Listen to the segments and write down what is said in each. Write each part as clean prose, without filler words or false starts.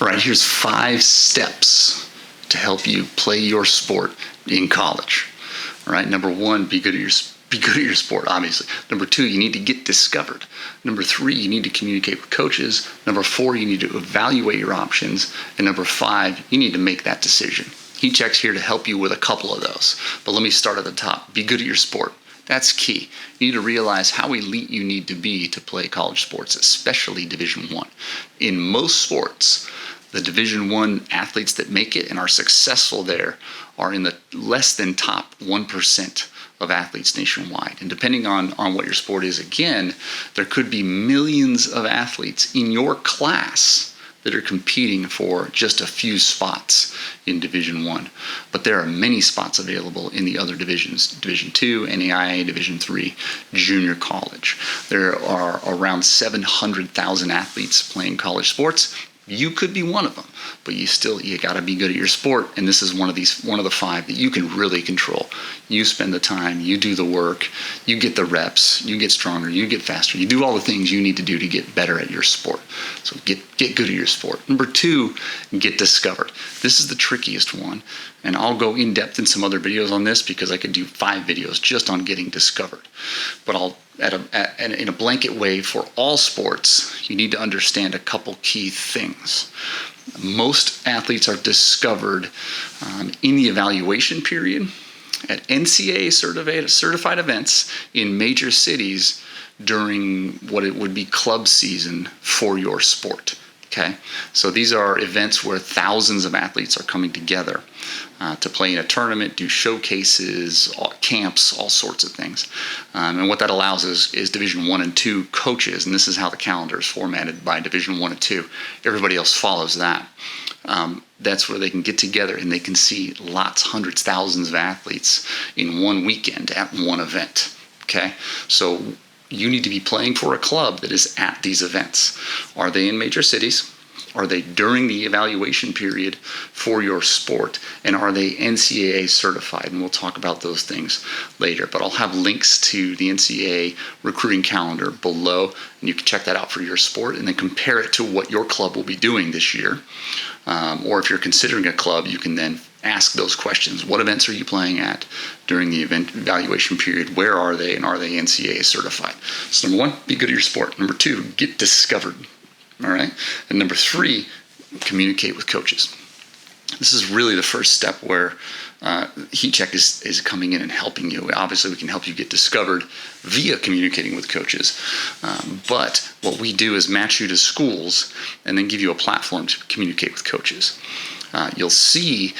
All right, here's 5 steps to help you play your sport in college. All right, number 1, be good at your sport, obviously. Number 2, you need to get discovered. Number 3, you need to communicate with coaches. Number 4, you need to evaluate your options. And number 5, you need to make that decision. HeatCheck's here to help you with a couple of those. But let me start at the top. Be good at your sport. That's key. You need to realize how elite you need to be to play college sports, especially Division I. In most sports, the Division I athletes that make it and are successful there are in the less than top 1% of athletes nationwide. And depending on what your sport is, again, there could be millions of athletes in your class that are competing for just a few spots in Division I. But there are many spots available in the other divisions, Division II, NAIA, Division III, junior college. There are around 700,000 athletes playing college sports. You could be one of them, but you gotta be good at your sport, and this is one of the 5 that you can really control. You spend the time, you do the work, you get the reps, you get stronger, you get faster, you do all the things you need to do to get better at your sport. So get good at your sport. Number 2, get discovered. This is the trickiest one, and I'll go in depth in some other videos on this because I could do 5 videos just on getting discovered. But in a blanket way for all sports, you need to understand a couple key things. Most athletes are discovered in the evaluation period at NCAA certified events in major cities during what it would be club season for your sport. Okay, so these are events where thousands of athletes are coming together to play in a tournament, do showcases, camps, all sorts of things. And what that allows is Division I and II coaches, and this is how the calendar is formatted by Division I and II. Everybody else follows that. That's where they can get together and they can see lots, hundreds, thousands of athletes in one weekend at one event. Okay, so you need to be playing for a club that is at these events. Are they in major cities? Are they during the evaluation period for your sport? And are they NCAA certified? And we'll talk about those things later. But I'll have links to the NCAA recruiting calendar below, and you can check that out for your sport and then compare it to what your club will be doing this year. Or if you're considering a club, you can then ask those questions. What events are you playing at during the event evaluation period? Where are they, and are they NCAA certified? So number 1, be good at your sport. Number 2, get discovered. All right. And number 3, communicate with coaches. This is really the first step where HeatCheck is coming in and helping you. Obviously, we can help you get discovered via communicating with coaches. But what we do is match you to schools and then give you a platform to communicate with coaches. You'll see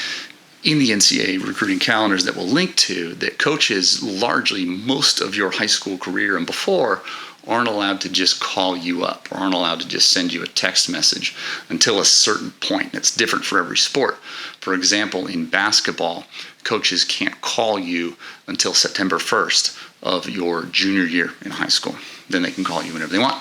in the NCAA recruiting calendars that we'll link to that coaches largely most of your high school career and before aren't allowed to just call you up or aren't allowed to just send you a text message until a certain point. It's different for every sport. For example, in basketball, coaches can't call you until September 1st of your junior year in high school. Then they can call you whenever they want.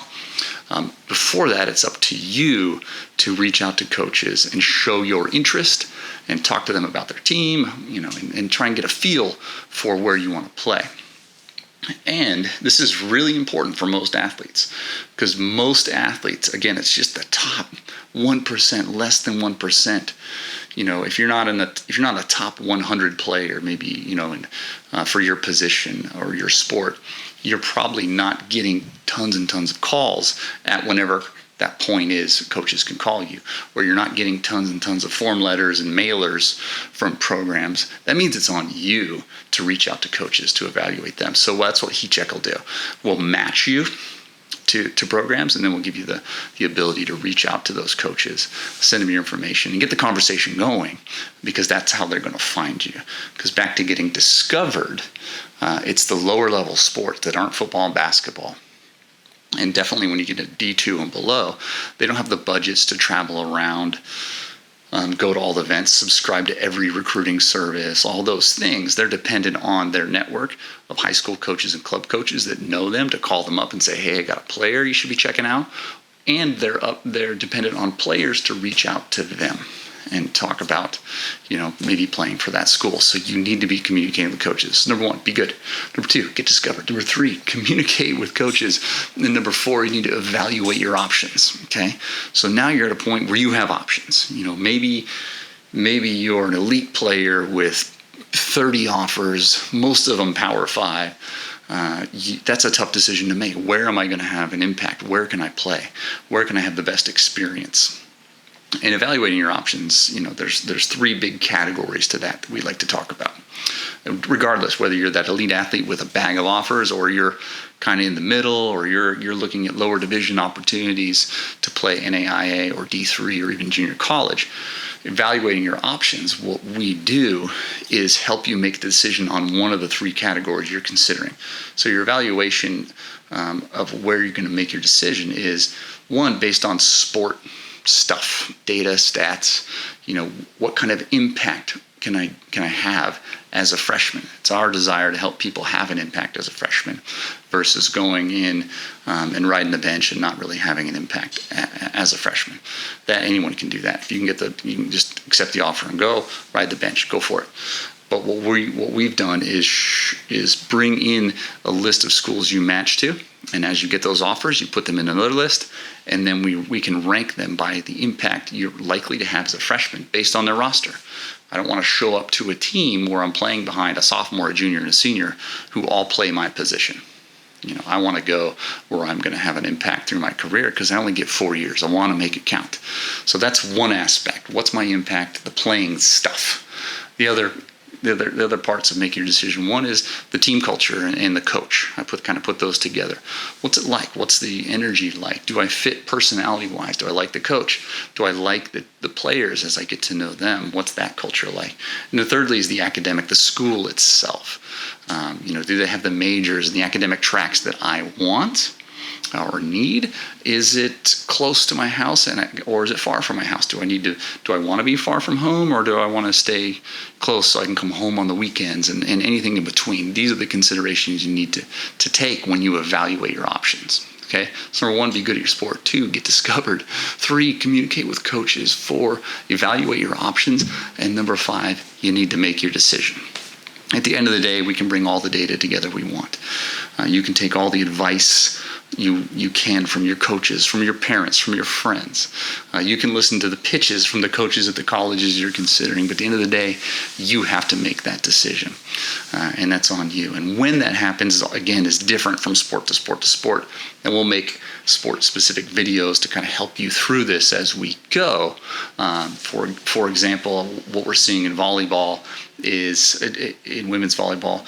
Before that, it's up to you to reach out to coaches and show your interest and talk to them about their team, and try and get a feel for where you want to play. And this is really important for most athletes because most athletes, again, it's just the top 1%, less than 1%. If you're not a top 100 player, maybe, for your position or your sport, you're probably not getting tons and tons of calls at whenever that point is coaches can call you, or you're not getting tons and tons of form letters and mailers from programs. That means it's on you to reach out to coaches to evaluate them. So that's what HeatCheck will do. We'll match you to programs, and then we'll give you the ability to reach out to those coaches, send them your information, and get the conversation going, because that's how they're going to find you. Because back to getting discovered, it's the lower level sports that aren't football and basketball. And definitely when you get to D2 and below, they don't have the budgets to travel around, go to all the events, subscribe to every recruiting service, all those things. They're dependent on their network of high school coaches and club coaches that know them to call them up and say, hey, I got a player you should be checking out. And they're dependent on players to reach out to them. and talk about, maybe playing for that school. So you need to be communicating with coaches. Number 1, be good. Number 2, get discovered. Number 3, communicate with coaches. And then number 4, you need to evaluate your options. Okay. So now you're at a point where you have options. Maybe you're an elite player with 30 offers, most of them Power 5. That's a tough decision to make. Where am I going to have an impact? Where can I play? Where can I have the best experience? And evaluating your options, there's 3 big categories to that we like to talk about. Regardless, whether you're that elite athlete with a bag of offers, or you're kind of in the middle, or you're looking at lower division opportunities to play NAIA or D3 or even junior college, evaluating your options, what we do is help you make the decision on one of the 3 categories you're considering. So your evaluation of where you're going to make your decision is, 1, based on sport stuff, data, stats. What kind of impact can I have as a freshman? It's our desire to help people have an impact as a freshman versus going in and riding the bench and not really having an impact as a freshman. That anyone can do that. If you can just accept the offer and go ride the bench, go for it. But what we've done is bring in a list of schools you match to, and as you get those offers, you put them in another list, and then we can rank them by the impact you're likely to have as a freshman based on their roster. I don't want to show up to a team where I'm playing behind a sophomore, a junior, and a senior who all play my position. I want to go where I'm going to have an impact through my career, because I only get 4 years. I want to make it count. So that's one aspect. What's my impact? The playing stuff. The other parts of making your decision. One is the team culture and the coach. I put those together. What's it like? What's the energy like? Do I fit personality-wise? Do I like the coach? Do I like the players as I get to know them? What's that culture like? And then thirdly is the academic, the school itself. Do they have the majors and the academic tracks that I want or need? Is it close to my house or is it far from my house? Do I want to be far from home, or do I want to stay close so I can come home on the weekends and anything in between? These are the considerations you need to take when you evaluate your options. Okay. So number 1, be good at your sport. 2, get discovered. 3, communicate with coaches. 4, evaluate your options. And number 5, you need to make your decision. At the end of the day, we can bring all the data together we want. You can take all the advice you can from your coaches, from your parents, from your friends. You can listen to the pitches from the coaches at the colleges you're considering, but at the end of the day, you have to make that decision, and that's on you. And when that happens, again, is different from sport to sport to sport, and we'll make sport-specific videos to kind of help you through this as we go. For example, what we're seeing in volleyball is, in women's volleyball,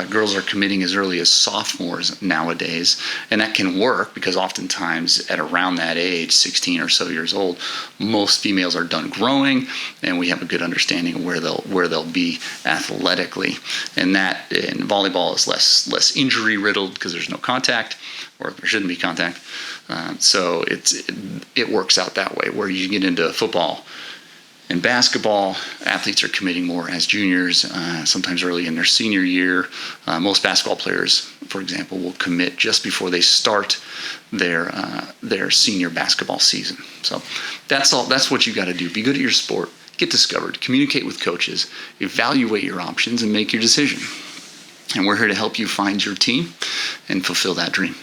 girls are committing as early as sophomores nowadays, and that can work because oftentimes at around that age, 16 or so years old, most females are done growing, and we have a good understanding of where they'll be athletically. And that in volleyball is less injury riddled because there's no contact, or there shouldn't be contact. So it works out that way. Where you get into football and basketball, athletes are committing more as juniors, sometimes early in their senior year. Most basketball players, for example, will commit just before they start their senior basketball season. So that's all. That's what you got to do. Be good at your sport. Get discovered. Communicate with coaches. Evaluate your options and make your decision. And we're here to help you find your team and fulfill that dream.